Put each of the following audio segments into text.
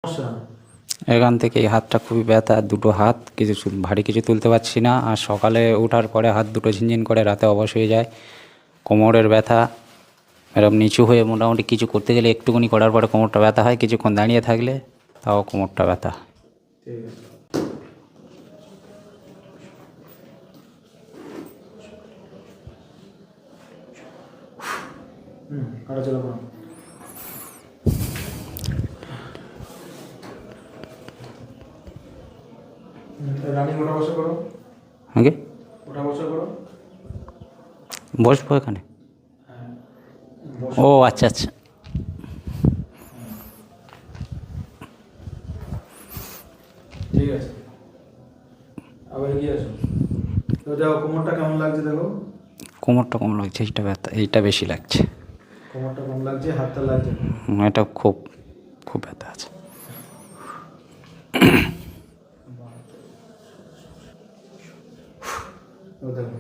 সমস্যা? এখান থেকে এই হাতটা খুবই ব্যথা, দুটো হাত কিছু ভারী কিছু তুলতে পারছি না। আর সকালে ওঠার পরে হাত দুটো ঝিনঝিন করে, রাতে অবশ হয়ে যায়। কোমরের ব্যথা, এরকম নিচু হয়ে মোটামুটি কিছু করতে গেলে একটুখানি করার পরে কোমরটা ব্যথা হয়, কিছুক্ষণ দাঁড়িয়ে থাকলে তাও কোমরটা ব্যথা। ঠিক আছে। হাঁটাচলা করো। রানিং ওঠা বসা করো। আগে ওঠা বসা করো। বসবো এখানে? হ্যাঁ, ও আচ্ছা আচ্ছা। ঠিক আছে, আবার এগিয়ে আসো। তো দেখো কোমরটা কেমন লাগছে, দেখো কোমরটা কম লাগছে, এইটা ব্যথা, এইটা বেশি লাগছে। কোমরটা কম লাগছে, হাতটা লাগছে না। এটা খুব খুব ব্যথা আছে। ও দেখো,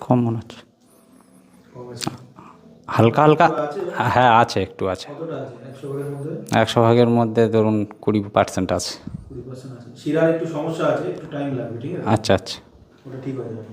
কম মনে হচ্ছে, কম আছে। হালকা হালকা। আছে? হ্যাঁ আছে, একটু আছে। কতটা আছে 100 ভাগের মধ্যে? 100 ভাগের মধ্যে ধরুন 20% আছে। 20% আছে। শিরার একটু সমস্যা আছে, একটু টাইম লাগবে, ঠিক আছে? আচ্ছা আচ্ছা। ওটা ঠিক হয়ে যাবে।